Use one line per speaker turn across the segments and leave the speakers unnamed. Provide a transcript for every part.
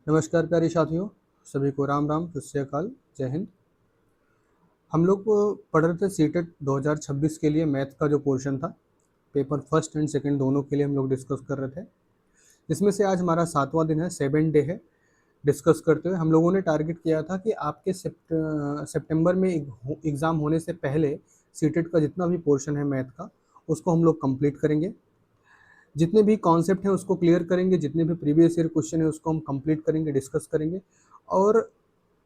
नमस्कार प्यारे साथियों, सभी को राम राम, सत श्री अकाल, जय हिंद। हम लोग पढ़ रहे थे सीटेट 2026 के लिए मैथ का जो पोर्शन था, पेपर फर्स्ट एंड सेकंड दोनों के लिए हम लोग डिस्कस कर रहे थे। इसमें से आज हमारा 7वां दिन है, 7 डे है। डिस्कस करते हुए हम लोगों ने टारगेट किया था कि आपके सितंबर में एग्ज़ाम होने से पहले सीटेट का जितना भी पोर्शन है मैथ का, उसको हम लोग कंप्लीट करेंगे। जितने भी कॉन्सेप्ट हैं उसको क्लियर करेंगे, जितने भी प्रीवियस ईयर क्वेश्चन है उसको हम कंप्लीट करेंगे, डिस्कस करेंगे। और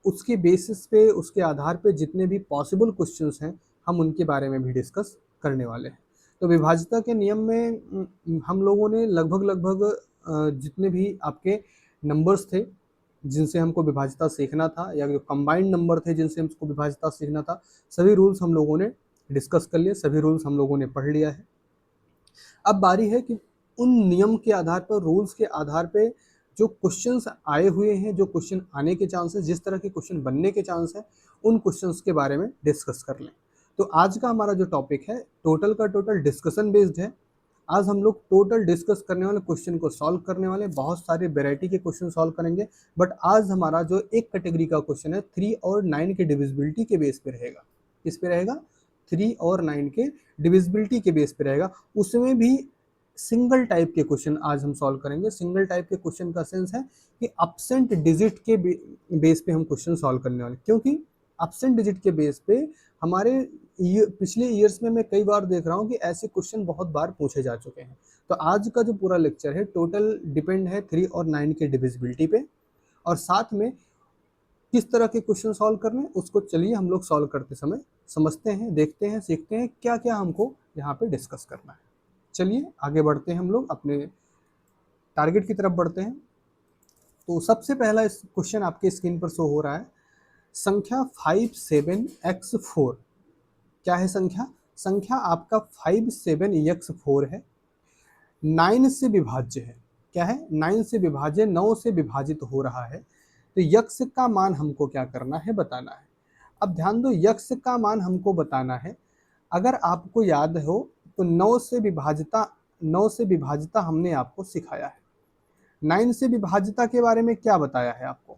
उसके बेसिस पे, उसके आधार पे जितने भी पॉसिबल क्वेश्चंस हैं हम उनके बारे में भी डिस्कस करने वाले हैं। तो विभाज्यता के नियम में हम लोगों ने लगभग जितने भी आपके नंबर्स थे जिनसे हमको विभाज्यता सीखना था, या जो कंबाइंड नंबर थे जिनसे हमको विभाज्यता सीखना था, सभी रूल्स हम लोगों ने डिस्कस कर लिए, सभी रूल्स हम लोगों ने पढ़ लिया है। अब बारी है कि उन नियम के आधार पर, रूल्स के आधार पे जो क्वेश्चंस आए हुए हैं, जो क्वेश्चन आने के चांसेस, जिस तरह के क्वेश्चन बनने के चांस है, उन क्वेश्चंस के बारे में डिस्कस कर लें। तो आज का हमारा जो टॉपिक है टोटल का टोटल डिस्कशन बेस्ड है। आज हम लोग टोटल डिस्कस करने वाले क्वेश्चन को सॉल्व करने वाले, बहुत सारे वेराइटी के क्वेश्चन सॉल्व करेंगे। बट आज हमारा जो एक कैटेगरी का क्वेश्चन है 3 और 9 के डिविजिबिलिटी के बेस पे रहेगा। किस पे रहेगा? 3 और 9 के डिविजिबिलिटी के बेस पे रहेगा। उसमें भी सिंगल टाइप के क्वेश्चन आज हम सॉल्व करेंगे। सिंगल टाइप के क्वेश्चन का सेंस है कि अपसेंट डिजिट के बेस पे हम क्वेश्चन सॉल्व करने वाले, क्योंकि अपसेंट डिजिट के बेस पे हमारे पिछले ईयर्स में मैं कई बार देख रहा हूँ कि ऐसे क्वेश्चन बहुत बार पूछे जा चुके हैं। तो आज का जो पूरा लेक्चर है टोटल डिपेंड है 3 और 9 के डिविजिबिलिटी पे, और साथ में किस तरह के क्वेश्चन सॉल्व करने उसको चलिए हम लोग सॉल्व करते समय समझते हैं, देखते हैं, सीखते हैं क्या क्या हमको यहाँ पे डिस्कस करना है। चलिए आगे बढ़ते हैं, हम लोग अपने टारगेट की तरफ बढ़ते हैं। तो सबसे पहला इस क्वेश्चन आपके स्क्रीन पर शो हो रहा है। संख्या 57x4 क्या है? संख्या आपका 57x4 है, 9 से विभाज्य है। क्या है? 9 से विभाज्य, 9 से विभाजित हो रहा है। तो यक्स का मान हमको क्या करना है? बताना है। अब ध्यान दो, यक्स का मान हमको बताना है। अगर आपको याद हो तो 9 से विभाजिता हमने आपको सिखाया है। 9 से विभाजिता के बारे में क्या बताया है आपको?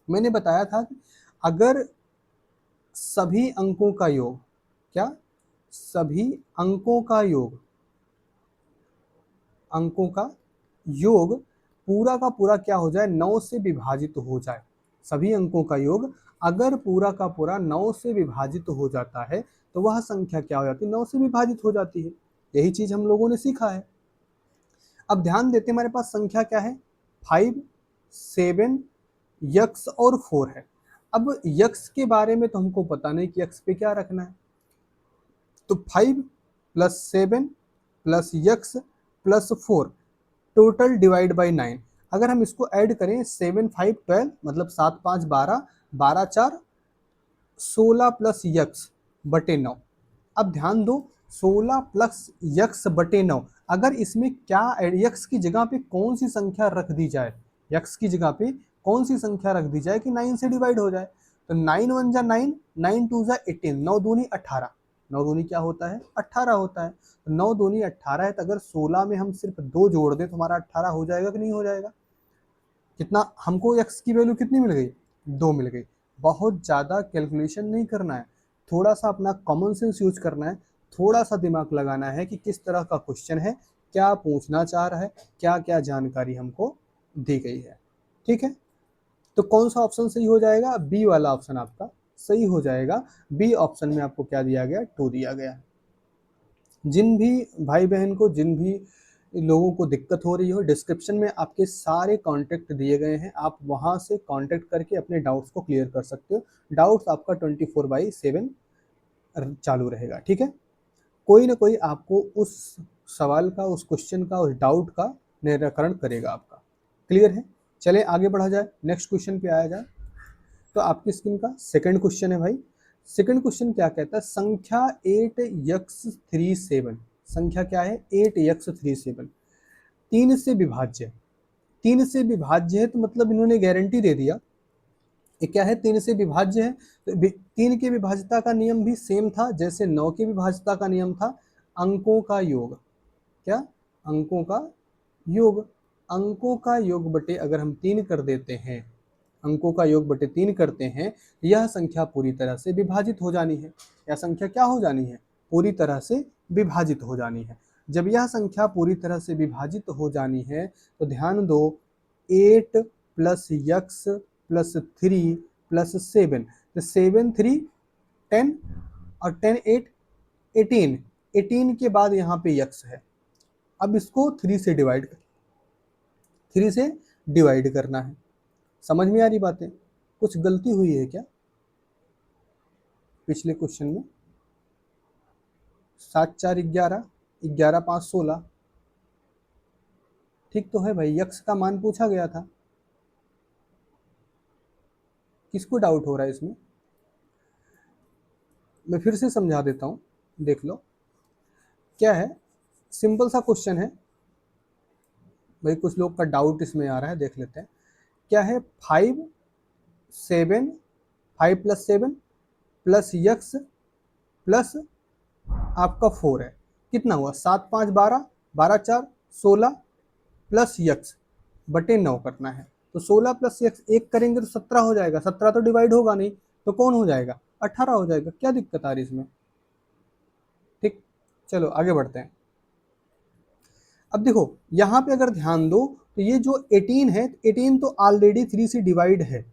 मैंने बताया था कि अगर सभी अंकों का योग, क्या? सभी अंकों का योग, अंकों का योग पूरा का पूरा क्या हो जाए? 9 से विभाजित हो जाए। सभी अंकों का योग अगर पूरा का पूरा 9 से विभाजित हो जाता है तो वह संख्या क्या हो जाती है? 9 से विभाजित हो जाती है। यही चीज हम लोगों ने सीखा है। अब ध्यान देते, हमारे पास संख्या क्या है? 5, 7, यक्स और 4 है। अब यक्स के बारे में तो हमको पता नहीं कि यक्स पे क्या रखना है। तो 5 plus 7 plus x plus 4 total divide by 9। अगर हम इसको ऐड करें 7 5 12 मतलब 7 5 12, 12 4 16 प्लस यक्स बटे 9। अब ध्यान दो, 16 प्लस यक्स बटे 9, अगर इसमें क्या यक्स की जगह पे कौन सी संख्या रख दी जाए, यक्स की जगह पे कौन सी संख्या रख दी जाए कि 9 से डिवाइड हो जाए? तो 9 1 जा 9, 9 2 जा 18, 9 दूनी 18। 9 दूनी क्या होता है? 18 होता है। तो 9 दूनी 18 है, तो अगर 16 में हम सिर्फ 2 जोड़ दें तो हमारा 18 हो जाएगा कि नहीं हो जाएगा? कितना हमको एक्स की वैल्यू कितनी मिल गई? 2 मिल गई। बहुत ज़्यादा कैलकुलेशन नहीं करना है, थोड़ा सा अपना कॉमन सेंस यूज करना है, थोड़ा सा दिमाग लगाना है कि किस तरह का क्वेश्चन है, क्या पूछना चाह रहा है, क्या क्या जानकारी हमको दी गई है। ठीक है, तो कौन सा ऑप्शन सही हो जाएगा? बी वाला ऑप्शन आपका सही हो जाएगा। बी ऑप्शन में आपको क्या दिया गया? 2 दिया गया। जिन भी भाई बहन को, जिन भी लोगों को दिक्कत हो रही हो, डिस्क्रिप्शन में आपके सारे कांटेक्ट दिए गए हैं, आप वहां से कांटेक्ट करके अपने डाउट्स को क्लियर कर सकते हो। डाउट्स आपका 24/7 चालू रहेगा। ठीक है, कोई ना कोई आपको उस सवाल का, उस क्वेश्चन का, उस डाउट का निराकरण करेगा आपका। क्लियर है? चले आगे बढ़ा जाए, नेक्स्ट क्वेश्चन पे आया जाए। तो आपकी स्क्रीन का सेकंड क्वेश्चन है भाई। सेकंड क्वेश्चन क्या कहता है? संख्या 8x37, संख्या क्या है? 8x37 3 से विभाज्य। 3 से विभाज्य है तो मतलब इन्होंने गारंटी दे दिया ये क्या है? 3 से विभाज्य है। तो 3 के विभाज्यता का नियम भी सेम था जैसे 9 के विभाज्यता का नियम था, अंकों का योग। क्या? अंकों का योग। अंकों का योग बटे अगर हम 3 कर देते हैं, अंकों का योग बटे 3 करते हैं, यह संख्या पूरी तरह से विभाजित हो जानी है। यह संख्या क्या हो जानी है? पूरी तरह से विभाजित हो जानी है। जब यह संख्या पूरी तरह से विभाजित हो जानी है तो ध्यान दो, 8 प्लस यक्स प्लस 3 प्लस 7, तो 7 3 10 और 10 8 18, 18 के बाद यहाँ पे यक्स है। अब इसको 3 से डिवाइड करना है। समझ में आ रही बातें? कुछ गलती हुई है क्या पिछले क्वेश्चन में? 7 4 11, 11 5 16, ठीक तो है भाई। यक्स का मान पूछा गया था। किसको डाउट हो रहा है इसमें? मैं फिर से समझा देता हूँ, देख लो क्या है। सिंपल सा क्वेश्चन है भाई, कुछ लोग का डाउट इसमें आ रहा है, देख लेते हैं क्या है। 5 7 5 प्लस 7 प्लस यक्स प्लस आपका 4 है, कितना हुआ? 7 5 12, 12 4 16 प्लस यक्स बटे 9 करना है। तो 16 प्लस यक्स 1 करेंगे तो 17 हो जाएगा। 17 तो डिवाइड होगा नहीं, तो कौन हो जाएगा? 18 हो जाएगा। क्या दिक्कत आ रही इसमें? ठीक, चलो आगे बढ़ते हैं। अब देखो यहाँ पे अगर ध्यान दो तो ये जो 18 है, 18 तो ऑलरेडी 3 से डिवाइड है,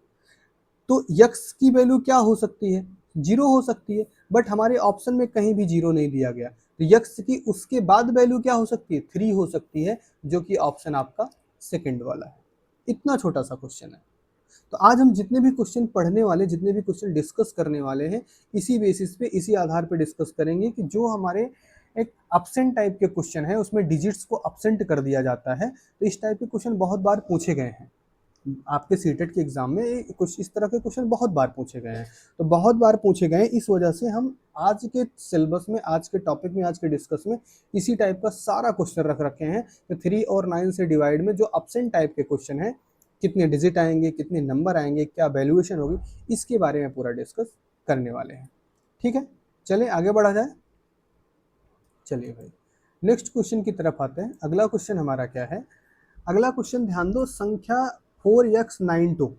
तो यक्स की वैल्यू क्या हो सकती है? 0 हो सकती है। बट हमारे ऑप्शन में कहीं भी 0 नहीं दिया गया, तो यक्स की उसके बाद वैल्यू क्या हो सकती है? 3 हो सकती है, जो कि ऑप्शन आपका सेकंड वाला है। इतना छोटा सा क्वेश्चन है। तो आज हम जितने भी क्वेश्चन पढ़ने वाले, जितने भी क्वेश्चन डिस्कस करने वाले हैं, इसी बेसिस पे, इसी आधार पे डिस्कस करेंगे कि जो हमारे एक अपसेंट टाइप के क्वेश्चन है, उसमें डिजिट्स को अपसेंट कर दिया जाता है, तो इस टाइप के क्वेश्चन बहुत बार पूछे गए हैं आपके सीटेट के एग्जाम में। कुछ इस तरह के क्वेश्चन बहुत बार पूछे गए हैं, तो बहुत बार पूछे गए हैं, इस वजह से हम आज के सिलेबस में, आज के टॉपिक में, आज के डिस्कस में इसी टाइप का सारा क्वेश्चन रख रखे हैं। तो 3 और 9 से डिवाइड में जो अपसेंट टाइप के क्वेश्चन है, कितने डिजिट आएंगे, कितने नंबर आएंगे, क्या वैल्यूएशन होगी, इसके बारे में पूरा डिस्कस करने वाले हैं। ठीक है, चलिए आगे बढ़ा जाए। चलिए भाई नेक्स्ट क्वेश्चन की तरफ आते हैं। अगला क्वेश्चन हमारा क्या है? अगला क्वेश्चन ध्यान दो, संख्या 4x92,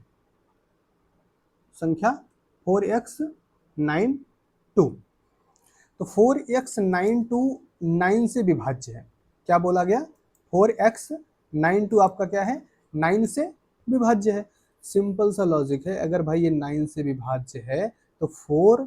संख्या 4x92, तो 4x92 9 से विभाज्य है। क्या बोला गया? 4x92 आपका क्या है? 9 से विभाज्य है। सिंपल सा लॉजिक है, अगर भाई ये 9 से विभाज्य है तो 4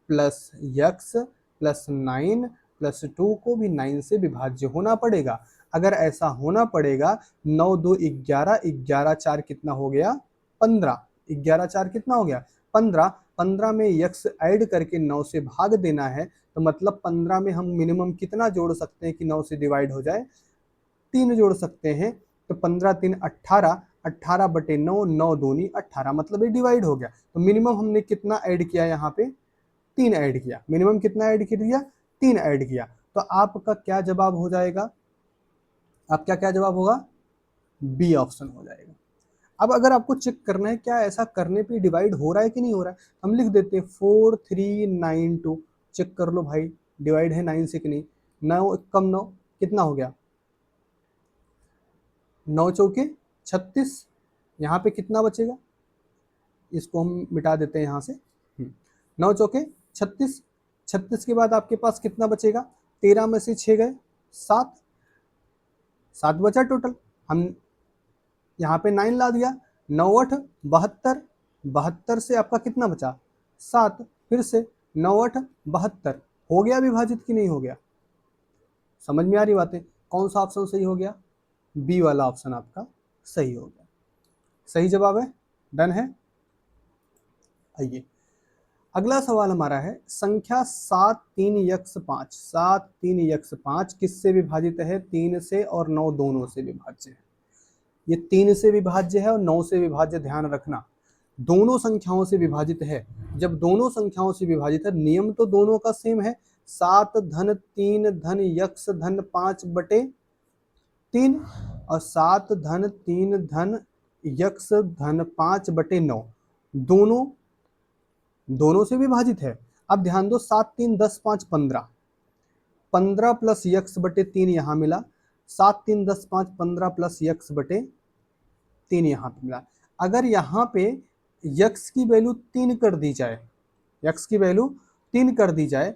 प्लस यक्स प्लस 9 प्लस 2 को भी 9 से विभाज्य होना पड़ेगा। अगर ऐसा होना पड़ेगा, 9 2 11, 11 4 कितना हो गया? 15, 11 4 कितना हो गया? 15, 15 में यक्स ऐड करके 9 से भाग देना है, तो मतलब 15 में हम मिनिमम कितना जोड़ सकते हैं कि 9 से डिवाइड हो जाए? 3 जोड़ सकते हैं। तो 15 3 18, 18 बटे 9, 9 दूनी 18, मतलब ये डिवाइड हो गया। तो मिनिमम हमने कितना ऐड किया यहाँ पे? 3 ऐड किया। मिनिमम कितना ऐड किया? 3 ऐड किया। तो आपका क्या जवाब हो जाएगा? आपका क्या जवाब होगा? बी ऑप्शन हो जाएगा। अब अगर आपको चेक करना है क्या ऐसा करने पे डिवाइड हो रहा है कि नहीं हो रहा है, हम लिख देते हैं 4392, चेक कर लो भाई डिवाइड है 9 से कि नहीं। 9 कम 9 कितना हो गया? 9 चौके 36, यहाँ पे कितना बचेगा? इसको हम मिटा देते हैं यहाँ से। 9 चौके 36, 36 के बाद आपके पास कितना बचेगा? 13 में से 6 गए 7, 7 बचा टोटल। हम यहाँ पे 9 ला दिया, 9 8 72, 72 से आपका कितना बचा? 7, फिर से 9 8 72, हो गया विभाजित कि नहीं हो गया? समझ में आ रही बातें? कौन सा ऑप्शन सही हो गया? बी वाला ऑप्शन आपका सही हो गया। सही जवाब है, डन है। आइए अगला सवाल हमारा है, संख्या 7 3 यक्स 5, 7 3 यक्स 5 किससे विभाजित है? 3 से और 9 दोनों से विभाज्य है। ये 3 से विभाज्य है और 9 से विभाज्य, ध्यान रखना दोनों संख्याओं से विभाजित है। जब दोनों संख्याओं से विभाजित है, नियम तो दोनों का सेम है, 7 धन 3 धन यक्स धन 5 बटे 3 और 7 धन 3 धन यक्स धन 5 बटे 9, दोनों से विभाजित है। अब ध्यान दो, 7 3 10 5 15, 15 प्लस यक्स बटे 3 यहाँ मिला, 7 3 10 5 15 प्लस यक्स बटे 3 यहाँ पे मिला। अगर यहाँ पे यक्स की वैल्यू 3 कर दी जाए, यक्स की वैल्यू 3 कर दी जाए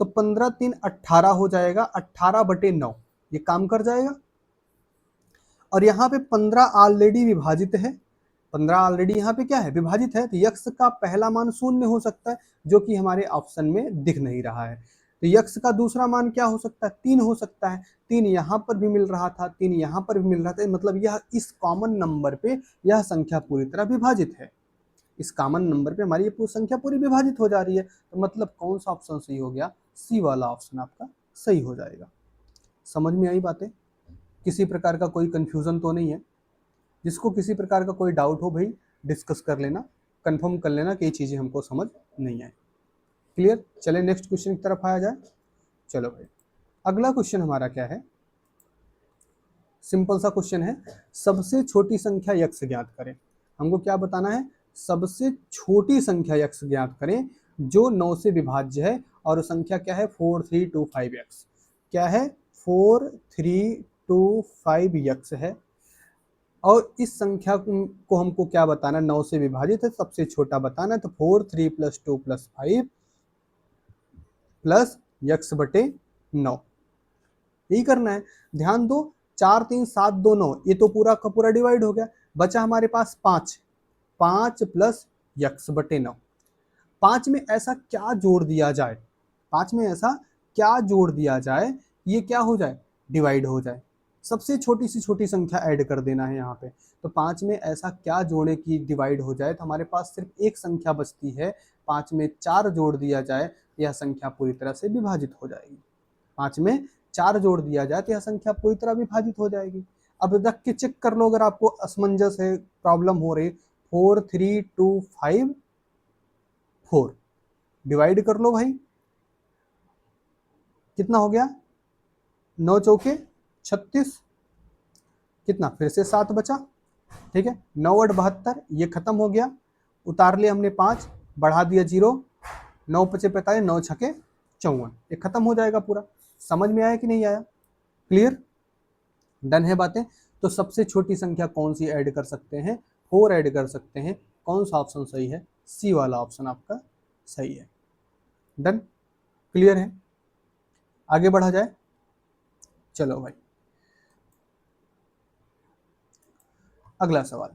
तो 15 3 18 हो जाएगा, 18 बटे 9 ये काम कर जाएगा। और यहाँ पे 15 ऑलरेडी विभाजित है, 15 ऑलरेडी यहाँ पे क्या है, विभाजित है, तो यक्स का पहला मान 0 हो सकता है जो कि हमारे ऑप्शन में दिख नहीं रहा है। तो यक्स का दूसरा मान क्या हो सकता है, 3 हो सकता है। 3 यहाँ पर भी मिल रहा था, 3 यहाँ पर भी मिल रहा था, मतलब यह इस कॉमन नंबर पे यह संख्या पूरी तरह विभाजित है। इस कॉमन नंबर पे हमारी ये संख्या पूरी विभाजित हो जा रही है। तो मतलब कौन सा ऑप्शन सही हो गया, सी वाला ऑप्शन आपका सही हो जाएगा। समझ में आई बातें? किसी प्रकार का कोई कंफ्यूजन तो नहीं है? जिसको किसी प्रकार का कोई डाउट हो भाई डिस्कस कर लेना, कंफर्म कर लेना कि ये चीज़ें हमको समझ नहीं आई। क्लियर? चले नेक्स्ट क्वेश्चन की तरफ आया जाए। चलो भाई, अगला क्वेश्चन हमारा क्या है, सिंपल सा क्वेश्चन है, सबसे छोटी संख्या यक्स ज्ञात करें। हमको क्या बताना है, सबसे छोटी संख्या यक्स ज्ञात करें जो 9 से विभाज्य है, और संख्या क्या है 4325x। क्या है 4325x है, और इस संख्या को हमको क्या बताना है, 9 से विभाजित है, सबसे छोटा बताना है। तो 4 3 + 2 + 5 प्लस यक्स बटे 9, यही करना है। ध्यान दो, 4 3 7 2 9, ये तो पूरा का पूरा डिवाइड हो गया, बचा हमारे पास 5, 5 प्लस यक्स बटे 9। 5 में ऐसा क्या जोड़ दिया जाए, 5 में ऐसा क्या जोड़ दिया जाए ये क्या हो जाए, डिवाइड हो जाए। सबसे छोटी सी छोटी संख्या ऐड कर देना है यहाँ पे। तो 5 में ऐसा क्या जोड़े कि डिवाइड हो जाए, तो हमारे पास सिर्फ एक संख्या बचती है, 5 में 4 जोड़ दिया जाए, यह संख्या पूरी तरह से विभाजित हो जाएगी। 5 में 4 जोड़ दिया जाए तो यह संख्या पूरी तरह विभाजित हो जाएगी। अब रख के चेक कर लो अगर आपको असमंजस है, प्रॉब्लम हो रही। 4 3 2 5 4 डिवाइड कर लो भाई, कितना हो गया, 9 चौके 36, कितना फिर से 7 बचा, ठीक है। 9 8 72, ये खत्म हो गया, उतार लिया हमने 5, बढ़ा दिया 0, 9 5 45, 9 6 54, ये खत्म हो जाएगा पूरा। समझ में आया कि नहीं आया? क्लियर? डन है बातें? तो सबसे छोटी संख्या कौन सी ऐड कर सकते हैं, 4 ऐड कर सकते हैं। कौन सा ऑप्शन सही है, सी वाला ऑप्शन आपका सही है। डन? क्लियर है? आगे बढ़ा जाए। चलो भाई, अगला सवाल,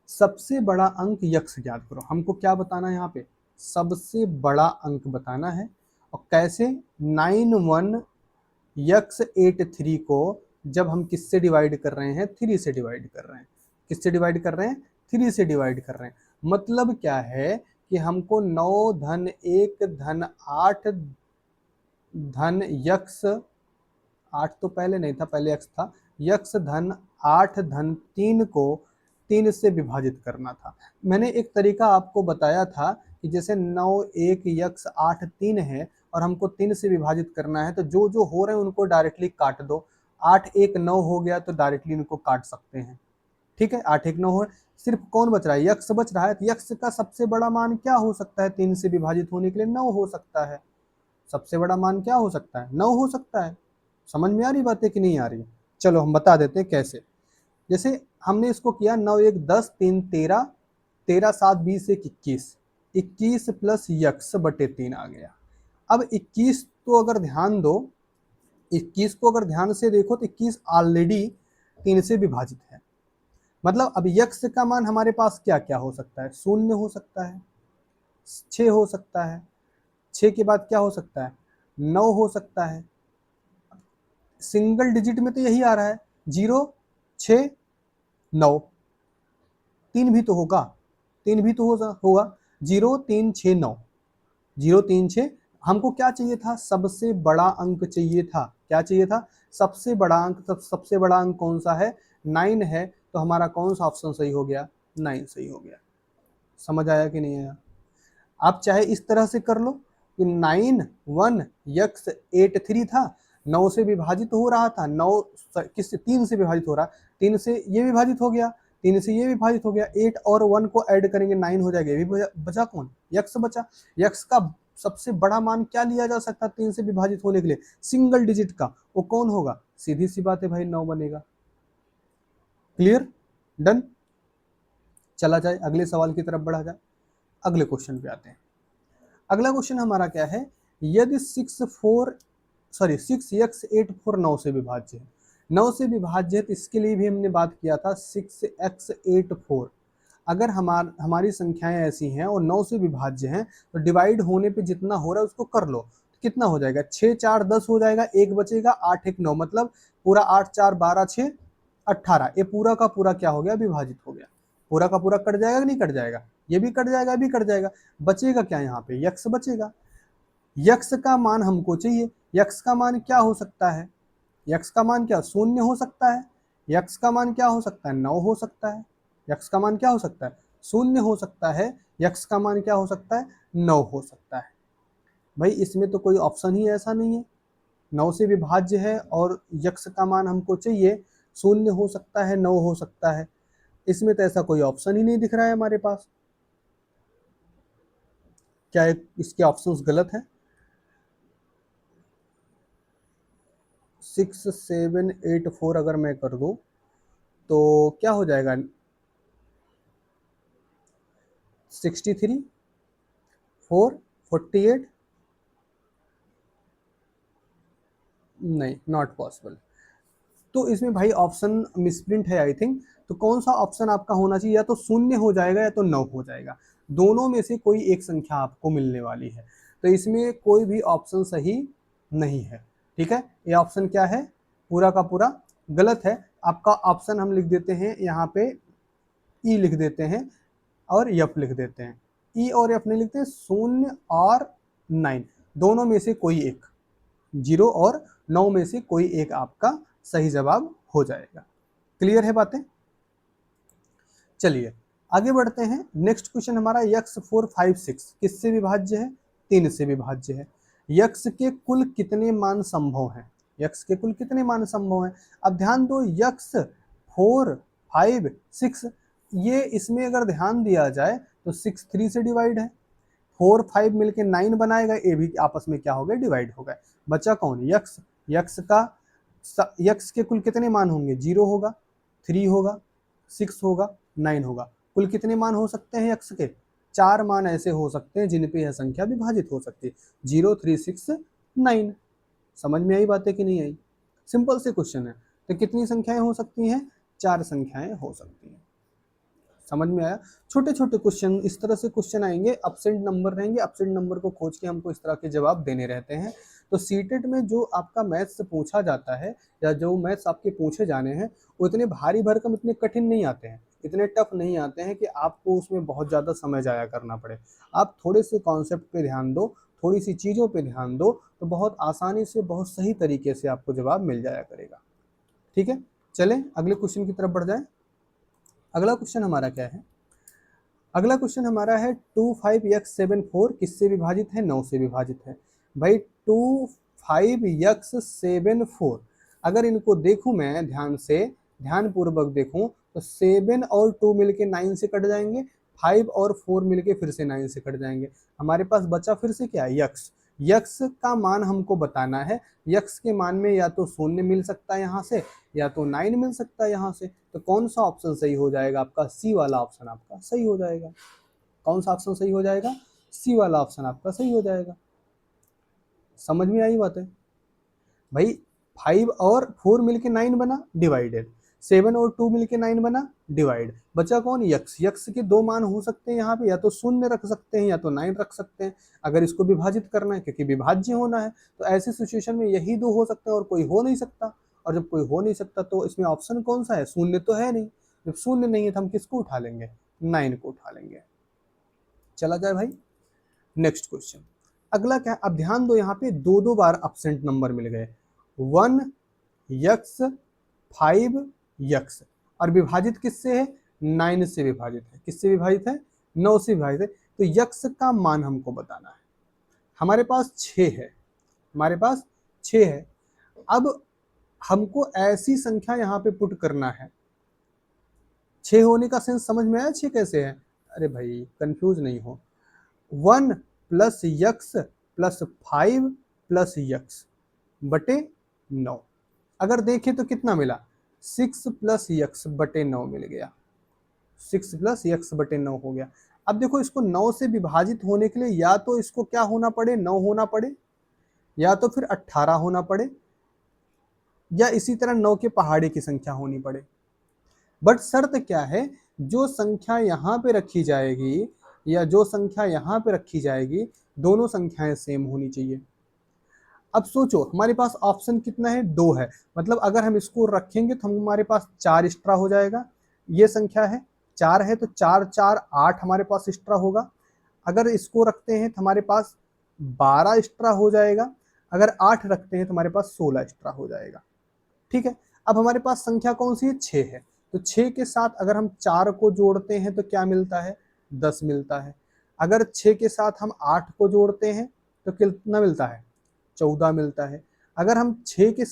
सबसे बड़ा अंक यक्स ज्ञात करो। हमको क्या बताना है यहाँ पे, सबसे बड़ा अंक बताना है। और कैसे, 91 यक्स 83 को जब हम किससे डिवाइड कर रहे हैं, 3 से डिवाइड कर रहे हैं। किससे डिवाइड कर रहे हैं, 3 से डिवाइड कर रहे हैं। मतलब क्या है कि हमको 9 धन 1 धन 8 धन यक्स, 8 तो पहले नहीं था, पहले यक्स था, यक्स धन 8 धन 3 को 3 से विभाजित करना था। मैंने एक तरीका आपको बताया था कि जैसे 9 1 यक्स 8 3 है और हमको 3 से विभाजित करना है, तो जो जो हो रहे हैं उनको डायरेक्टली काट दो। 8 1 9 हो गया तो डायरेक्टली इनको काट सकते हैं, ठीक है। 8 1 9 हो, सिर्फ कौन बच रहा है, यक्स बच रहा है। तो यक्स का सबसे बड़ा मान क्या हो सकता है, 3 से विभाजित होने के लिए 9 हो सकता है। सबसे बड़ा मान क्या हो सकता है, 9 हो सकता है। समझ में आ रही बात है कि नहीं आ रही है? चलो हम बता देते हैं कैसे। जैसे हमने इसको किया, 9 1 10 3 13, 13 7 20 1 21, 21 प्लस यक्स बटे 3 आ गया। अब 21 तो अगर ध्यान दो, 21 को अगर ध्यान से देखो तो 21 ऑलरेडी 3 से विभाजित है। मतलब अब यक्स का मान हमारे पास क्या क्या हो सकता है, 0 हो सकता है, 6 हो सकता है, 6 के बाद क्या हो सकता है, 9 हो सकता है। सिंगल डिजिट में तो यही आ रहा है, 0 6 9, 3 भी तो होगा, 3 भी तो होगा, 0 3 6 9, 0 3 6। हमको क्या चाहिए था, सबसे बड़ा अंक चाहिए था। क्या चाहिए था, सबसे बड़ा अंक। सबसे बड़ा अंक कौन सा है, 9 है। तो हमारा कौन सा ऑप्शन सही हो गया, 9 सही हो गया। समझ आया कि नहीं आया? आप चाहे इस तरह से कर लो कि 9 1 यक्स 83 था, 9 से विभाजित हो रहा था, 9 किस 3 से विभाजित हो रहा, 3 से ये विभाजित हो गया, 3 से ये विभाजित हो गया, 8 और 1 को ऐड करेंगे 9 हो जाएगा। ये भी बचा कौन, यक्स बचा। यक्स का सबसे बड़ा मान क्या लिया जा सकता है 3 से विभाजित होने के लिए, सिंगल डिजिट का, वो कौन होगा, सीधी सी बात है भाई 9 बनेगा। Clear, done. चला जाए अगले सवाल की तरफ बढ़ा जाए, अगले क्वेश्चन पे आते हैं। अगला क्वेश्चन हमारा क्या है, यदि 6x 8 4 9 से विभाज्य है, 9 से विभाज्य है, तो इसके लिए भी हमने बात किया था 6x 8 4। अगर हमारी संख्याएं ऐसी हैं और 9 से विभाज्य हैं, तो डिवाइड होने पे जितना हो रहा है उसको कर लो। कितना हो जाएगा, 6 4 10 हो जाएगा, एक बचेगा, 8 1 9, मतलब पूरा 8 4 12 6 18। ये पूरा का पूरा क्या हो गया, विभाजित हो गया। पूरा का पूरा कट जाएगा कि नहीं कट जाएगा, ये भी कट जाएगा, भी कट जाएगा। बचेगा क्या, यहाँ पे यक्स बचेगा। यक्स का मान हमको चाहिए। यक्स का मान क्या हो सकता है, यक्स का मान क्या, शून्य हो सकता है। यक्स का मान क्या हो सकता है, 9 हो सकता है। यक्स का मान क्या हो सकता है, शून्य हो सकता है। यक्स का मान क्या हो सकता है, 9 हो सकता है। भाई इसमें तो कोई ऑप्शन ही ऐसा नहीं है, 9 से विभाज्य है और यक्स का मान हमको चाहिए, शून्य हो सकता है, 9 हो सकता है। इसमें तो ऐसा कोई ऑप्शन ही नहीं दिख रहा है हमारे पास। क्या इसके ऑप्शंस गलत है। 6 7 8 4 अगर मैं कर दूं तो क्या हो जाएगा, 63 4 48, नहीं नॉट पॉसिबल। तो इसमें भाई ऑप्शन मिसप्रिंट है आई थिंक। तो कौन सा ऑप्शन आपका होना चाहिए, या तो शून्य हो जाएगा या तो 9 हो जाएगा, दोनों में से कोई एक संख्या आपको मिलने वाली है। तो इसमें कोई भी ऑप्शन सही नहीं है। ठीक है, ये ऑप्शन क्या है, पूरा का पूरा गलत है। आपका ऑप्शन हम लिख देते हैं यहाँ पे, ई लिख देते हैं और एफ लिख देते हैं। ई और एफ नहीं लिखते, 0 और 9 दोनों में से कोई एक, 0 और 9 में से कोई एक आपका सही जवाब हो जाएगा। क्लियर है बातें। चलिए आगे बढ़ते हैं। नेक्स्ट क्वेश्चन हमारा यक्स 4 5 6 किससे विभाज्य है, 3 से विभाज्य है। यक्स के कुल कितने मान संभव हैं, यक्स के कुल कितने मान संभव हैं। अब ध्यान दो, यक्स 4 5 6, ये इसमें अगर ध्यान दिया जाए तो 6 3 से डिवाइड है, 4 5 मिलके 9 बनाएगा, ये भी आपस में क्या हो गए, डिवाइड हो गए। बचा कौन, यक्स। यक्स के कुल कितने मान होंगे, 0 होगा, 3 होगा, 6 होगा, 9 होगा। कुल कितने मान हो सकते हैं यक्स के, 4 मान ऐसे हो सकते हैं जिन पे यह संख्या विभाजित हो सकती है, 0 3 6 9। समझ में आई बातें कि नहीं आई, सिंपल से क्वेश्चन है। तो कितनी संख्याएं हो सकती हैं, 4 संख्याएं हो सकती हैं। समझ में आया। छोटे छोटे क्वेश्चन इस तरह से क्वेश्चन आएंगे, एब्सेंट नंबर रहेंगे, एब्सेंट नंबर को खोज के हमको इस तरह के जवाब देने रहते हैं। तो सीटेट में जो आपका मैथ्स से पूछा जाता है या जो मैथ्स आपके पूछे जाने हैं, वो इतने भारी भरकम, इतने कठिन नहीं आते हैं, इतने टफ नहीं आते हैं कि आपको उसमें बहुत ज़्यादा समय जाया करना पड़े। आप थोड़े से कॉन्सेप्ट पे ध्यान दो, थोड़ी सी चीज़ों पे ध्यान दो, तो बहुत आसानी से, बहुत सही तरीके से आपको जवाब मिल जाया करेगा। ठीक है, चलें अगले क्वेश्चन की तरफ बढ़ जाए। अगला क्वेश्चन हमारा क्या है, अगला क्वेश्चन हमारा है 2 5 x 7 4 किससे विभाजित है, 9 से विभाजित है। भाई 2 5 x 7 4, अगर इनको देखूं मैं ध्यान से, ध्यान पूर्वक देखूं, तो 7 और 2 मिलके 9 से कट जाएंगे, 5 और 4 मिलके फिर से 9 से कट जाएंगे। हमारे पास बचा फिर से क्या, यक्स। यक्स का मान हमको बताना है। यक्स के मान में या तो शून्य मिल सकता है यहाँ से, या तो 9 मिल सकता है यहाँ से। तो कौन सा ऑप्शन सही हो जाएगा आपका, सी वाला ऑप्शन आपका सही हो जाएगा। कौन सा ऑप्शन सही हो जाएगा, सी वाला ऑप्शन आपका सही हो जाएगा। समझ में आई बात है भाई। 5 और 4 मिलके 9 बना, डिवाइडेड, 7 और 2 मिलके 9 बना, डिवाइड। बचा कौन, यक्स। यक्स के दो मान हो सकते हैं यहाँ पे, या तो शून्य रख सकते हैं या तो 9 रख सकते हैं, अगर इसको विभाजित करना है, क्योंकि विभाज्य होना है। तो ऐसी सिचुएशन में यही दो हो सकते हैं और कोई हो नहीं सकता। और जब कोई हो नहीं सकता तो इसमें ऑप्शन कौन सा है, शून्य तो है नहीं। जब शून्य नहीं है तो हम किसको उठा लेंगे, 9 को उठा लेंगे। चला जाए भाई नेक्स्ट क्वेश्चन। अगला क्या है, अब ध्यान दो, यहाँ पे दो दो बार एब्सेंट नंबर मिल गए, 1 यक्स 5 यक्स, और विभाजित किससे है, 9 से विभाजित है। किससे विभाजित है, 9 से विभाजित है। तो यक्स का मान हमको बताना है। हमारे पास 6 है, हमारे पास 6 है। अब हमको ऐसी संख्या यहाँ पे पुट करना है, 6 होने का सेंस समझ में आया, 6 कैसे है। अरे भाई कंफ्यूज नहीं हो, 1 plus x plus 5 plus x बटे 9। अगर देखें तो कितना मिला, 6 प्लस यक्स बटे 9 मिल गया, 6 प्लस यक्स बटे 9 हो गया। अब देखो इसको 9 से विभाजित होने के लिए या तो इसको क्या होना पड़े, 9 होना पड़े, या तो फिर 18 होना पड़े, या इसी तरह 9 के पहाड़े की संख्या होनी पड़े। बट शर्त क्या है, जो संख्या यहाँ पे रखी जाएगी या जो संख्या यहाँ पे रखी जाएगी, दोनों संख्याएं सेम होनी चाहिए। अब सोचो हमारे पास ऑप्शन कितना है, 2 है, मतलब अगर हम इसको रखेंगे तो हमारे पास 4 एक्स्ट्रा हो जाएगा। ये संख्या है 4 है तो 4 4 8 हमारे पास एक्स्ट्रा होगा। अगर इसको रखते हैं तो हमारे पास 12 एक्स्ट्रा हो जाएगा। अगर 8 रखते हैं तो हमारे पास 16 एक्स्ट्रा हो जाएगा। ठीक है, अब हमारे पास संख्या कौन सी है, 6 है। तो 6 के साथ अगर हम 4 को जोड़ते हैं तो क्या मिलता है, 10 मिलता है। अगर 6 के साथ हम 8 को जोड़ते हैं तो कितना मिलता है, 14 मिलता है। अगर हम 6 के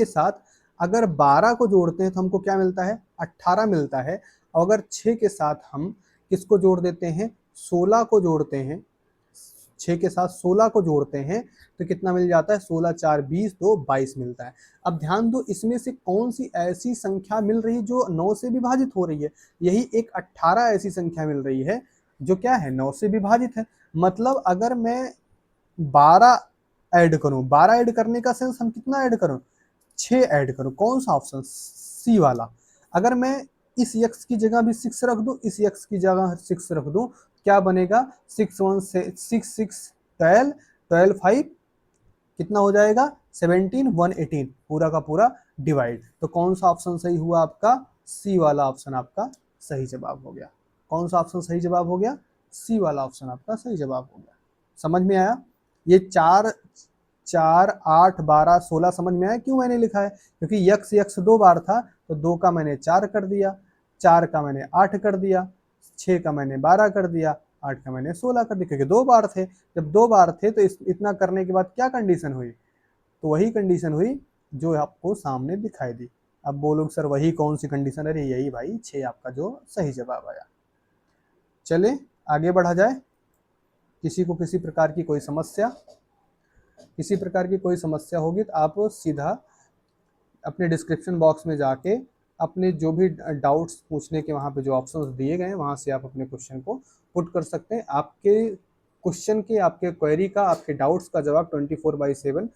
साथ अगर 12 को जोड़ते हैं तो हमको क्या मिलता है, 18 मिलता है। और अगर 6 के साथ हम किसको जोड़ देते हैं, 16 को जोड़ते हैं, 6 के साथ 16 को जोड़ते हैं तो कितना मिल जाता है, 16 4 20 2 22 मिलता है। अब ध्यान दो, इसमें से कौन सी ऐसी संख्या मिल रही है जो 9 से विभाजित हो रही है, यही एक 18 ऐसी संख्या मिल रही है जो क्या है, 9 से विभाजित है। मतलब अगर मैं 12 ऐड करूं, 12 ऐड करने का सेंस हम कितना ऐड करूं, 6 ऐड करूं, कौन सा ऑप्शन, सी वाला। अगर मैं इस यक्स की जगह भी 6 रख दूं, इस यक्स की जगह 6 रख दूं, क्या बनेगा, 6 1 6 6 12 12 5 कितना हो जाएगा, 17 1 18, पूरा का पूरा डिवाइड। तो कौन सा ऑप्शन सही हुआ आपका, सी वाला ऑप्शन आपका सही जवाब हो गया। कौन सा ऑप्शन सही जवाब हो गया, सी वाला ऑप्शन आपका सही जवाब हो गया। समझ में आया, ये 4 4 8 12 16 समझ में आया क्यों मैंने लिखा है, क्योंकि यक्स यक्स 2 बार था तो 2 का मैंने 4 कर दिया, 4 का मैंने 8 कर दिया, 6 का मैंने 12 कर दिया, 8 का मैंने 16 कर दिया, क्योंकि 2 बार थे। जब 2 बार थे तो इतना करने के बाद क्या कंडीशन हुई, तो वही कंडीशन हुई जो आपको सामने दिखाई दी। अब बोलो सर वही कौन सी कंडीशन, अरे यही भाई 6 आपका जो सही जवाब आया। चले आगे बढ़ा जाए। किसी को किसी प्रकार की कोई समस्या, किसी प्रकार की कोई समस्या होगी तो आप सीधा अपने डिस्क्रिप्शन बॉक्स में जाके अपने जो भी डाउट्स पूछने के वहाँ पे जो ऑप्शंस दिए गए हैं वहाँ से आप अपने क्वेश्चन को पुट कर सकते हैं। आपके क्वेश्चन के, आपके क्वेरी का, आपके डाउट्स का जवाब 24/7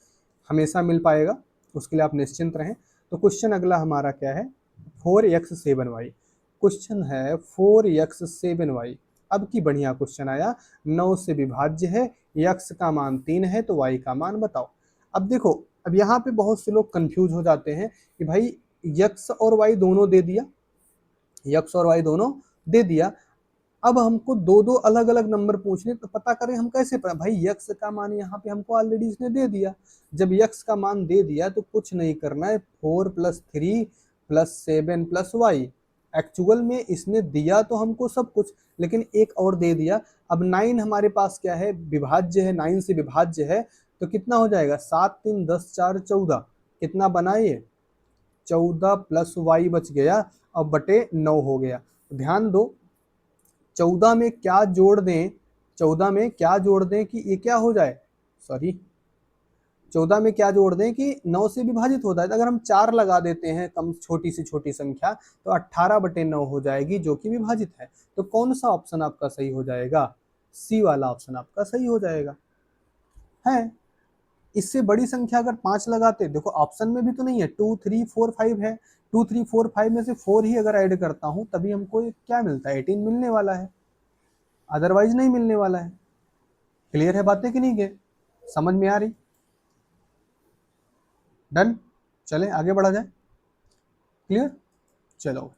हमेशा मिल पाएगा, उसके लिए आप निश्चिंत रहें। तो क्वेश्चन अगला हमारा क्या है, 4x7y। क्वेश्चन है 4x7y। अब की बढ़िया क्वेश्चन आया, 9 से विभाज्य है, x का मान 3 है तो y का मान बताओ। अब देखो, अब यहाँ पे बहुत से लोग कंफ्यूज हो जाते हैं कि भाई x और y दोनों दे दिया, x और y दोनों दे दिया, अब हमको दो दो अलग अलग नंबर पूछने, तो पता करें हम कैसे पता, भाई यक्स का मान यहाँ पे हमको ऑलरेडी इसने दे दिया। जब यक्स का मान दे दिया तो कुछ नहीं करना है, 4 + 3 + 7 + y। एक्चुअल में इसने दिया तो हमको सब कुछ, लेकिन एक और दे दिया। अब 9 हमारे पास क्या है, विभाज्य है, 9 से विभाज्य है, तो कितना हो जाएगा, 7 3 10 4 14, कितना बना ये, 14 + y बच गया और बटे 9 हो गया। ध्यान दो, 14 में क्या जोड़ दें, 14 में क्या जोड़ दें कि ये क्या हो जाए, सॉरी 14 में क्या जोड़ दें कि 9 से विभाजित होता है। तो अगर हम 4 लगा देते हैं कम छोटी से छोटी संख्या, तो 18/9 हो जाएगी जो कि विभाजित है। तो कौन सा ऑप्शन आपका सही हो जाएगा, सी वाला ऑप्शन आपका सही हो जाएगा है। इससे बड़ी संख्या अगर 5 लगाते, देखो ऑप्शन में भी तो नहीं है, 2 3 4 5 है, 2 3 4 5 में से 4 ही अगर ऐड करता हूं तभी हमको क्या मिलता है, 18 मिलने वाला है, अदरवाइज नहीं मिलने वाला है। क्लियर है बातें कि नहीं के, समझ में आ रही, डन। चले आगे बढ़ा जाए, क्लियर। चलो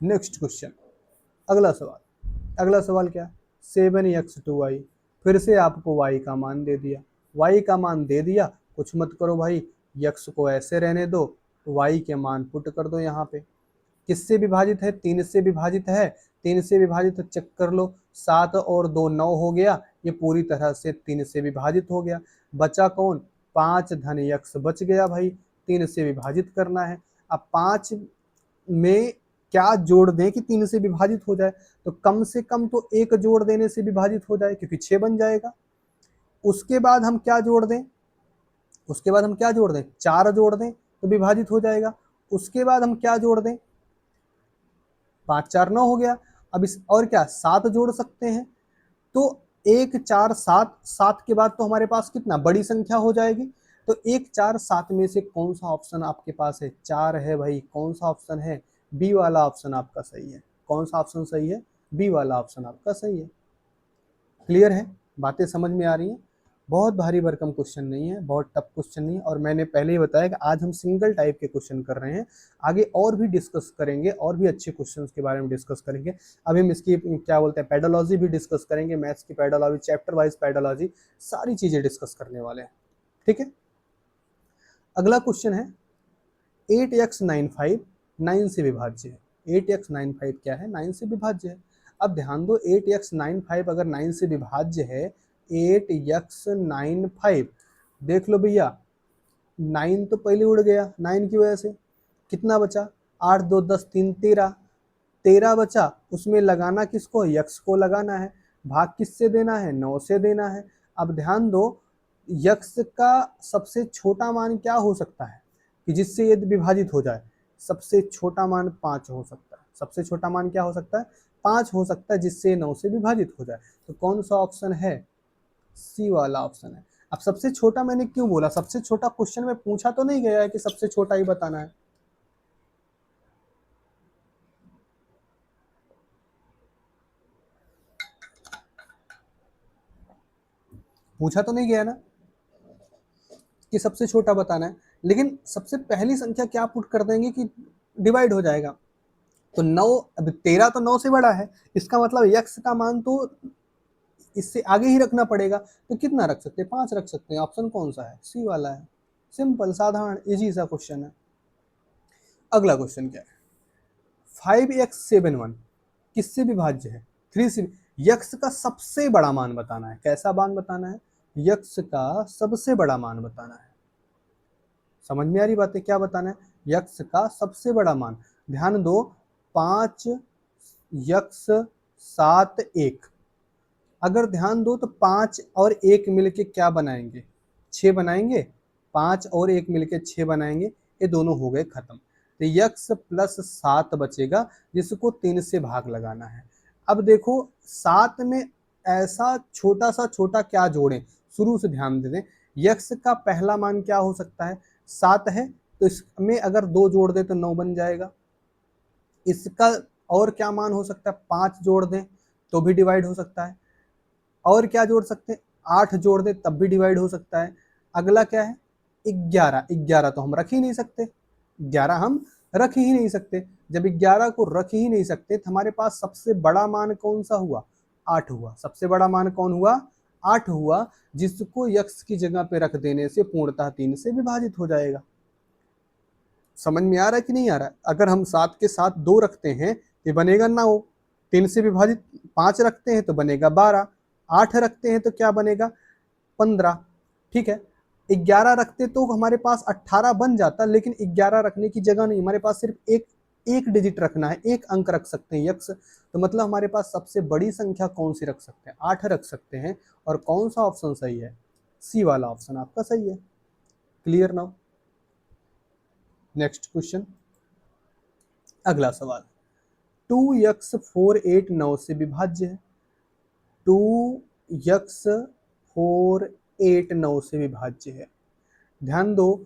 नेक्स्ट क्वेश्चन, अगला सवाल। अगला सवाल क्या, 7x2y। फिर से आपको y का मान दे दिया, y का मान दे दिया, कुछ मत करो भाई, x को ऐसे रहने दो, y के मान पुट कर दो यहाँ पे। किससे विभाजित है, 3 से विभाजित है, 3 से विभाजित तो चेक कर लो, 7 और 2 9 हो गया, ये पूरी तरह से 3 से विभाजित हो गया। बचा कौन, 5 धन x बच गया भाई, 3 से विभाजित करना है। अब 5 में क्या जोड़ दें कि 3 से विभाजित हो जाए, तो कम से कम तो 1 जोड़ देने से विभाजित हो जाए, क्योंकि 6 बन जाएगा। उसके बाद हम क्या जोड़ दें, उसके बाद हम क्या जोड़ दें, 4 जोड़ दें तो विभाजित हो जाएगा। उसके बाद हम क्या जोड़ दें, 5 4 9 हो गया। अब इस और क्या 7 जोड़ सकते हैं, तो 1 4 7, 7 के बाद तो हमारे पास कितना बड़ी संख्या हो जाएगी। तो 1 4 7 में से कौन सा ऑप्शन आपके पास है, 4 है भाई। कौन सा ऑप्शन है, बी वाला ऑप्शन आपका सही है। कौन सा ऑप्शन सही है, बी वाला ऑप्शन आपका सही है। क्लियर है, बातें समझ में आ रही हैं। बहुत भारी भरकम क्वेश्चन नहीं है, बहुत टफ क्वेश्चन नहीं है। और मैंने पहले ही बताया कि आज हम सिंगल टाइप के क्वेश्चन कर रहे हैं, आगे और भी डिस्कस करेंगे, और भी अच्छे क्वेश्चंस के बारे में डिस्कस करेंगे। अभी हम इसकी क्या बोलते हैं पेडोलॉजी भी डिस्कस करेंगे, मैथ्स की पेडोलॉजी, चैप्टर वाइज पेडोलॉजी, सारी चीजें डिस्कस करने वाले हैं। ठीक है, अगला क्वेश्चन है 8x95 9 से विभाज्य है। 8x95 क्या है, 9 से विभाज्य है। अब ध्यान दो 8x95 अगर 9 से विभाज्य है, 8x95 देख लो भैया, 9 तो पहले उड़ गया 9 की वजह से, कितना बचा 8 2 10 3 13, 13 बचा। उसमें लगाना किसको, यक्स को लगाना है। भाग किससे देना है, 9 से देना है। अब ध्यान दो यक्स का सबसे छोटा मान क्या हो सकता है कि जिससे ये विभाजित हो जाए, सबसे छोटा मान 5 हो सकता है। सबसे छोटा मान क्या हो सकता है, 5 हो सकता है, जिससे 9 से विभाजित हो जाए। तो कौन सा ऑप्शन है, सी वाला ऑप्शन है। अब सबसे छोटा मैंने क्यों बोला, सबसे छोटा क्वेश्चन में पूछा तो नहीं गया है कि सबसे छोटा ही बताना है। पूछा तो नहीं गया ना कि सबसे छोटा बताना है, लेकिन सबसे पहली संख्या क्या पुट कर देंगे कि डिवाइड हो जाएगा। तो 9, अब 13 तो 9 से बड़ा है, इसका मतलब यक्स का मान तो इससे आगे ही रखना पड़ेगा। तो कितना रख सकते हैं, 5 रख सकते हैं। ऑप्शन कौन सा है, सी वाला है। सिंपल साधारण इजी सा क्वेश्चन है। अगला क्वेश्चन क्या है, 5x71 किससे विभाज्य है, 3 से। यक्स का सबसे बड़ा मान बताना है। कैसा मान बताना है, यक्स का सबसे बड़ा मान बताना है। समझ में आ रही बातें, क्या बताना है, यक्स का सबसे बड़ा मान। ध्यान दो 5 यक्स 7 1, अगर ध्यान दो तो 5 और 1 मिलके क्या बनाएंगे, 6 बनाएंगे। 5 और 1 मिलके 6 बनाएंगे, ये दोनों हो गए खत्म। तो यक्स प्लस 7 बचेगा, जिसको 3 से भाग लगाना है। अब देखो 7 में ऐसा छोटा सा छोटा क्या जोड़ें, शुरू से ध्यान दे दें। यक्स का पहला मान क्या हो सकता है, 7 है, तो इसमें अगर 2 जोड़ दें तो 9 बन जाएगा। इसका और क्या मान हो सकता है, 5 जोड़ दें तो भी डिवाइड हो सकता है। और क्या जोड़ सकते हैं, 8 जोड़ दें तब भी डिवाइड हो सकता है। अगला क्या है, 11। 11 तो हम रख ही नहीं सकते, 11 हम रख ही नहीं सकते। जब 11 को रख ही नहीं सकते तो हमारे पास सबसे बड़ा मान कौन सा हुआ, 8 हुआ। सबसे बड़ा मान कौन हुआ, 8 हुआ, जिसको यक्स की जगह पे रख देने से पूर्णतः 3 से विभाजित हो जाएगा। समझ में आ रहा है कि नहीं आ रहा है। अगर हम 7 के साथ 2 रखते हैं तो बनेगा 9, 3 से विभाजित 5 रखते हैं तो बनेगा 12, 8 रखते हैं तो क्या बनेगा 15। ठीक है, 11 रखते तो हमारे पास 18 बन जाता, लेकिन 11 रखने की जगह नहीं, हमारे पास सिर्फ एक डिजिट रखना है, एक अंक रख सकते हैं यक्स। तो मतलब हमारे पास सबसे बड़ी संख्या कौन सी रख सकते हैं, 8 रख सकते हैं। और कौन सा ऑप्शन सही है, सी वाला ऑप्शन आपका सही है। क्लियर नाउ, नेक्स्ट क्वेश्चन, अगला सवाल, 2x4 8 9 से विभाज्य है। 2x4 8 9 से विभाज्य है। ध्यान दो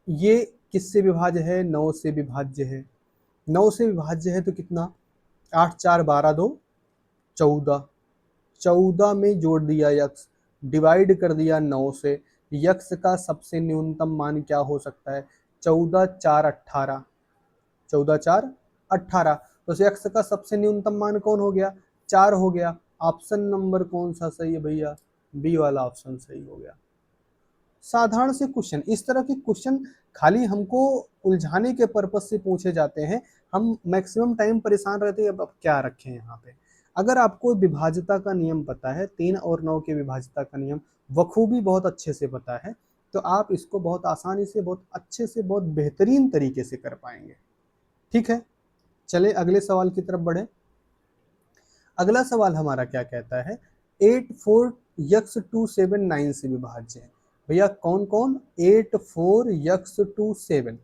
ये किससे विभाज्य है, 9 से विभाज्य है। 9 से विभाज्य है तो कितना, 8 4 12 2 14, 14 में जोड़ दिया यक्स, डिवाइड कर दिया 9 से। यक्स का सबसे न्यूनतम मान क्या हो सकता है, 14 4 18, 14 4 18। तो यक्स का सबसे न्यूनतम मान कौन हो गया, 4 हो गया। ऑप्शन नंबर कौन सा सही है भैया, बी वाला ऑप्शन सही हो गया। साधारण से क्वेश्चन, इस तरह के क्वेश्चन खाली हमको उलझाने के पर्पज से पूछे जाते हैं। हम मैक्सिमम टाइम परेशान रहते हैं अब क्या रखें यहाँ पे। अगर आपको विभाज्यता का नियम पता है, 3 और 9 के विभाज्यता का नियम बखूबी बहुत अच्छे से पता है, तो आप इसको बहुत आसानी से, बहुत अच्छे से, बहुत बेहतरीन तरीके से कर पाएंगे। ठीक है, चले अगले सवाल की तरफ बढ़े। अगला सवाल हमारा क्या कहता है, 8 4 x 2 7 9 से विभाज्य है। भैया कौन कौन, 8 4 यक्स 2 7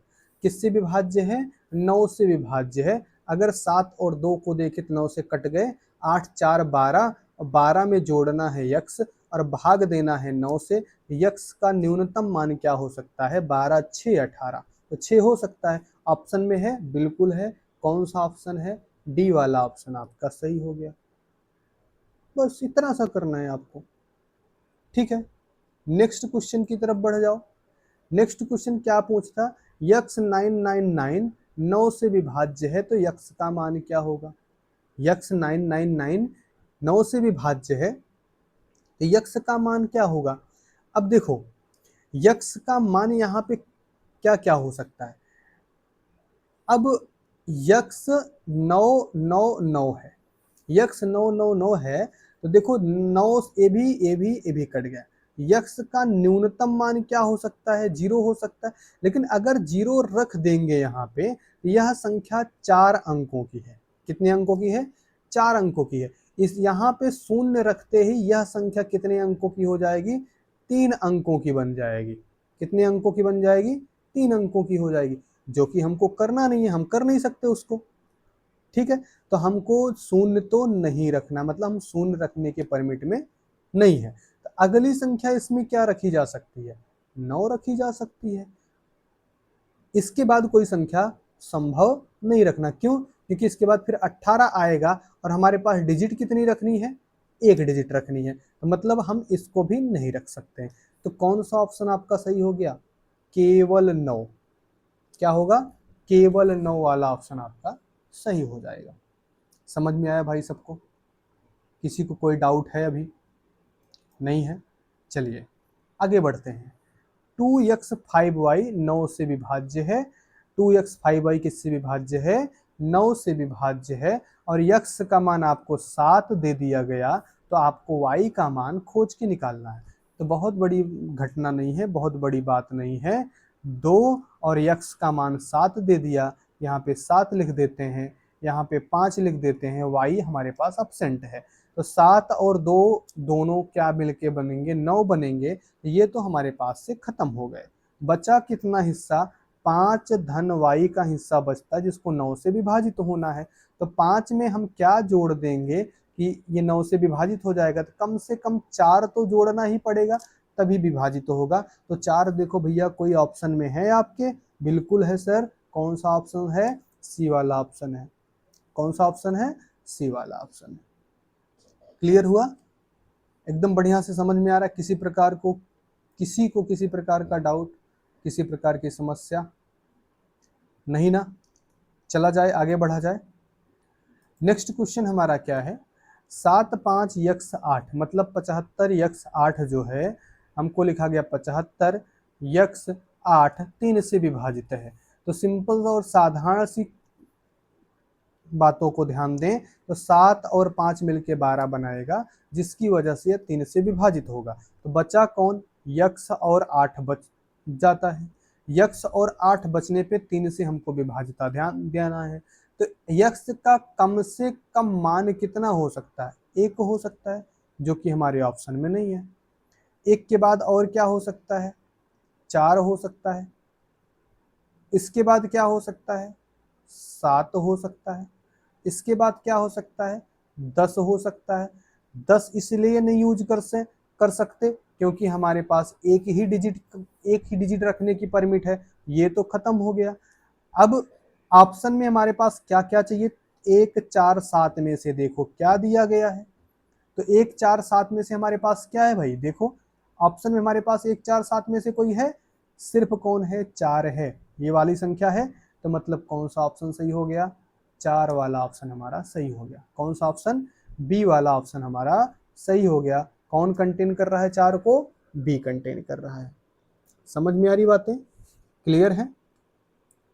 किससे विभाज्य है, 9 से विभाज्य है। अगर 7 और 2 को देखें तो 9 से कट गए, 8 4 12, 12 में जोड़ना है यक्स और भाग देना है 9 से। यक्स का न्यूनतम मान क्या हो सकता है, 12 6 18, तो 6 हो सकता है। ऑप्शन में है, बिल्कुल है। कौन सा ऑप्शन है, डी वाला ऑप्शन आपका सही हो गया। बस इतना सा करना है आपको, ठीक है। नेक्स्ट क्वेश्चन की तरफ बढ़ जाओ। नेक्स्ट क्वेश्चन क्या पूछता, यक्स 999 9 से विभाज्य है तो यक्स का मान क्या होगा। यक्स 999 9 से विभाज्य है तो यक्स का मान क्या होगा। अब देखो यक्स का मान यहाँ पे क्या क्या हो सकता है। अब यक्स 999 है, यक्स 999 है तो देखो 9 ये भी कट गया। यक्स का न्यूनतम मान क्या हो सकता है, 0 हो सकता है। लेकिन अगर 0 रख देंगे यहाँ पे, यह संख्या 4 अंकों की है। कितने अंकों की है, 4 अंकों की है। इस यहाँ पे शून्य रखते ही यह संख्या कितने अंकों की हो जाएगी, 3 अंकों की बन जाएगी। कितने अंकों की बन जाएगी, 3 अंकों की हो जाएगी, जो कि हमको करना नहीं है, हम कर नहीं सकते उसको, ठीक है। तो हमको शून्य तो नहीं रखना, मतलब हम शून्य रखने के परमिट में नहीं है। तो अगली संख्या इसमें क्या रखी जा सकती है, 9 रखी जा सकती है। इसके बाद कोई संख्या संभव नहीं रखना, क्यों, क्योंकि इसके बाद फिर 18 आएगा और हमारे पास डिजिट कितनी रखनी है, 1 डिजिट रखनी है, तो मतलब हम इसको भी नहीं रख सकते हैं। तो कौन सा ऑप्शन आपका सही हो गया, केवल 9। क्या होगा, केवल 9 वाला ऑप्शन आपका सही हो जाएगा। समझ में आया भाई सबको, किसी को कोई डाउट है अभी, नहीं है। चलिए आगे बढ़ते हैं। 2x 5y 9 से विभाज्य है। 2x 5y किससे विभाज्य है, 9 से विभाज्य है। और x का मान आपको 7 दे दिया गया, तो आपको y का मान खोज के निकालना है। तो बहुत बड़ी घटना नहीं है, बहुत बड़ी बात नहीं है। 2 और x का मान 7 दे दिया, यहाँ पे 7 लिख देते हैं, यहाँ पे 5 लिख देते हैं, y हमारे पास अब्सेंट है। तो 7 और 2 दोनों क्या मिलके बनेंगे, 9 बनेंगे। ये तो हमारे पास से खत्म हो गए। बचा कितना हिस्सा, 5 धन y का हिस्सा बचता है, जिसको 9 से विभाजित होना है। तो 5 में हम क्या जोड़ देंगे कि ये 9 से विभाजित हो जाएगा, तो कम से कम 4 तो जोड़ना ही पड़ेगा, तभी विभाजित होगा। तो 4 देखो भैया कोई ऑप्शन में है आपके, बिल्कुल है सर। कौन सा ऑप्शन है, सी वाला ऑप्शन है। कौन सा ऑप्शन है, सी वाला ऑप्शन है। क्लियर हुआ, एकदम बढ़िया से समझ में आ रहा है। किसी को किसी प्रकार का डाउट, किसी प्रकार की समस्या नहीं ना। चला जाए, आगे बढ़ा जाए। नेक्स्ट क्वेश्चन हमारा क्या है, 7 5 यक्स 8 मतलब 75 यक्स 8 जो है, हमको लिखा गया 75 यक्स 8 3 से विभाजित है। तो सिंपल और साधारण सी बातों को ध्यान दें, तो 7 और 5 मिलके 12 बनाएगा, जिसकी वजह से यह 3 से विभाजित होगा। तो बचा कौन, यक्स और 8 बच जाता है। यक्स और 8 बचने पे 3 से हमको विभाजित ध्यान देना है। तो यक्स का कम से कम मान कितना हो सकता है, 1 हो सकता है, जो कि हमारे ऑप्शन में नहीं है। 1 के बाद और क्या हो सकता है, 4 हो सकता है। इसके बाद क्या हो सकता है, 7 हो सकता है। इसके बाद क्या हो सकता है, 10 हो सकता है। 10 इसलिए नहीं यूज कर सकते क्योंकि हमारे पास एक ही डिजिट रखने की परमिट है, ये तो खत्म हो गया। अब ऑप्शन में हमारे पास क्या क्या चाहिए, 1 4 7 में से देखो क्या दिया गया है। तो 1 4 7 में से हमारे पास क्या है भाई, देखो ऑप्शन में हमारे पास 1 4 7 में से कोई है, सिर्फ कौन है, 4 है, ये वाली संख्या है। तो मतलब कौन सा ऑप्शन सही हो गया, 4 वाला ऑप्शन हमारा सही हो गया। कौन सा ऑप्शन, बी वाला ऑप्शन हमारा सही हो गया। कौन कंटेन कर रहा है 4 को, बी कंटेन कर रहा है। समझ में आ रही बातें, क्लियर है।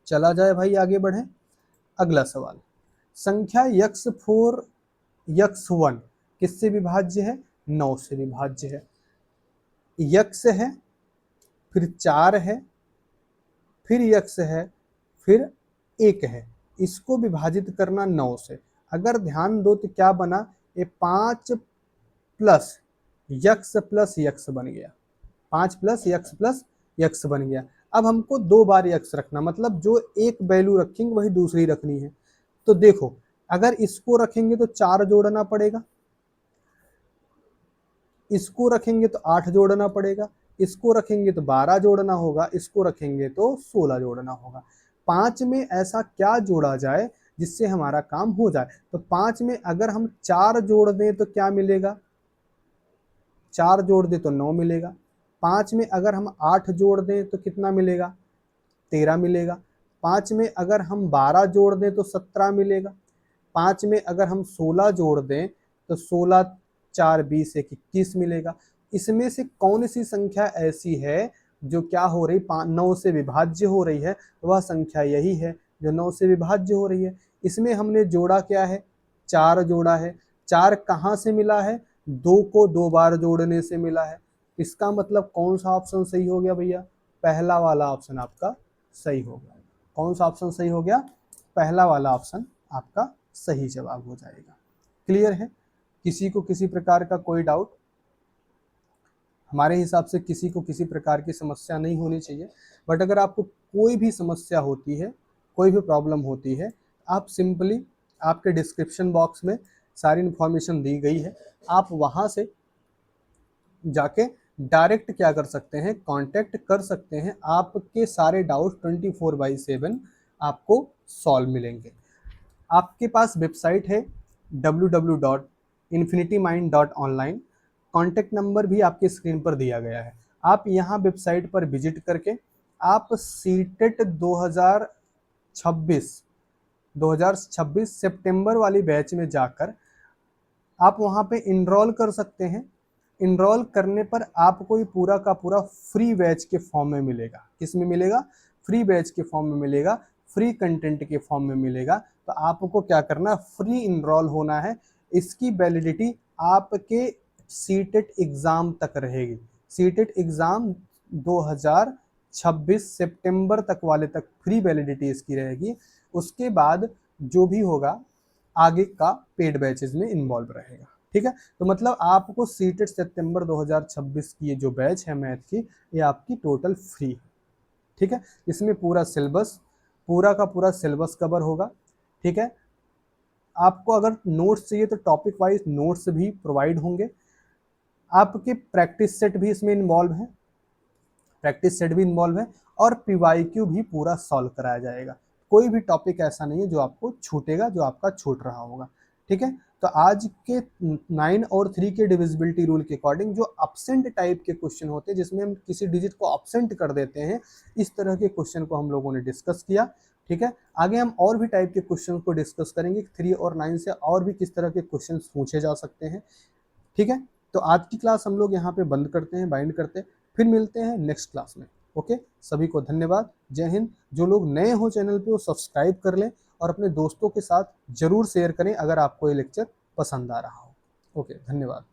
चला जाए भाई, आगे बढ़े। अगला सवाल, संख्या यक्स 4 यक्स 1 किससे विभाज्य है, 9 से विभाज्य है। यक्स है, फिर 4 है, फिर यक्स है, फिर 1 है। इसको विभाजित करना 9 से। अगर ध्यान दो तो क्या बना, ये 5 प्लस यक्स बन गया। 5 प्लस यक्स बन गया। अब हमको 2 बार यक्स रखना, मतलब जो एक वैल्यू रखेंगे वही दूसरी रखनी है। तो देखो अगर इसको रखेंगे तो 4 जोड़ना पड़ेगा, इसको रखेंगे तो 8 जोड़ना पड़ेगा, इसको रखेंगे तो 12 जोड़ना होगा, इसको रखेंगे तो 16 जोड़ना होगा। 5 में ऐसा क्या जोड़ा जाए जिससे हमारा काम हो जाए? तो 5 में अगर हम 4 जोड़ दें तो क्या मिलेगा? 4 जोड़ दें तो 9 मिलेगा। 5 में अगर हम 8 जोड़ दें तो कितना मिलेगा? 13 मिलेगा। 5 में अगर हम 12 जोड़ दें तो 17 मिलेगा। 5 में अगर हम 16 जोड़ दें तो 16 4 20 1 21 मिलेगा। इसमें से कौन सी संख्या ऐसी है जो क्या हो रही, 9 से विभाज्य हो रही है? वह संख्या यही है जो 9 से विभाज्य हो रही है। इसमें हमने जोड़ा क्या है? 4 जोड़ा है। 4 कहाँ से मिला है? 2 को 2 बार जोड़ने से मिला है। इसका मतलब कौन सा ऑप्शन सही हो गया भैया? पहला वाला ऑप्शन आपका सही हो गया। कौन सा ऑप्शन सही हो गया? पहला वाला ऑप्शन आपका सही जवाब हो जाएगा। क्लियर है? किसी को किसी प्रकार का कोई डाउट? हमारे हिसाब से किसी को किसी प्रकार की समस्या नहीं होनी चाहिए, बट अगर आपको कोई भी समस्या होती है, कोई भी प्रॉब्लम होती है, आप सिंपली आपके डिस्क्रिप्शन बॉक्स में सारी इन्फॉर्मेशन दी गई है, आप वहाँ से जाके डायरेक्ट क्या कर सकते हैं? कांटेक्ट कर सकते हैं। आपके सारे डाउट 24/7 आपको सॉल्व मिलेंगे। आपके पास वेबसाइट है www.infinitymind.online। कॉन्टैक्ट नंबर भी आपके स्क्रीन पर दिया गया है। आप यहाँ वेबसाइट पर विजिट करके आप सीटेट 2026 सितंबर वाली बैच में जाकर आप वहाँ पे इनरोल कर सकते हैं। इनरोल करने पर आपको ये पूरा का पूरा फ्री बैच के फॉर्म में मिलेगा। किस में मिलेगा? फ्री बैच के फॉर्म में मिलेगा, फ्री कंटेंट के फॉर्म में मिलेगा। तो आपको क्या करना? फ्री इनरोल होना है। इसकी वैलिडिटी आपके सीटेट एग्ज़ाम तक रहेगी। सीटेट एग्ज़ाम 2026 सितंबर तक वाले तक फ्री वैलिडिटी इसकी रहेगी। उसके बाद जो भी होगा आगे का पेड बैचेस में इन्वॉल्व रहेगा। ठीक है, तो मतलब आपको सीटेट सितंबर 2026 की ये जो बैच है मैथ की, ये आपकी टोटल फ्री है। ठीक है, इसमें पूरा सिलेबस, पूरा का पूरा सिलेबस कवर होगा। ठीक है, आपको अगर नोट्स चाहिए तो टॉपिक वाइज नोट्स भी प्रोवाइड होंगे। आपके प्रैक्टिस सेट भी इसमें इन्वॉल्व है, प्रैक्टिस सेट भी इन्वॉल्व है, और पीवाईक्यू भी पूरा सॉल्व कराया जाएगा। कोई भी टॉपिक ऐसा नहीं है जो आपको छूटेगा, जो आपका छूट रहा होगा। ठीक है, तो आज के 9 और 3 के डिविजिबिलिटी रूल के अकॉर्डिंग जो अपसेंट टाइप के क्वेश्चन होते हैं, जिसमें हम किसी डिजिट को अपसेंट कर देते हैं, इस तरह के क्वेश्चन को हम लोगों ने डिस्कस किया। ठीक है, आगे हम और भी टाइप के क्वेश्चन को डिस्कस करेंगे। 3 और 9 से और भी किस तरह के क्वेश्चन पूछे जा सकते हैं। ठीक है, तो आज की क्लास हम लोग यहाँ पे बंद करते हैं, बाइंड करते हैं, फिर मिलते हैं नेक्स्ट क्लास में। ओके, सभी को धन्यवाद, जय हिंद। जो लोग नए हो चैनल पे वो सब्सक्राइब कर लें और अपने दोस्तों के साथ जरूर शेयर करें अगर आपको ये लेक्चर पसंद आ रहा हो। ओके, धन्यवाद।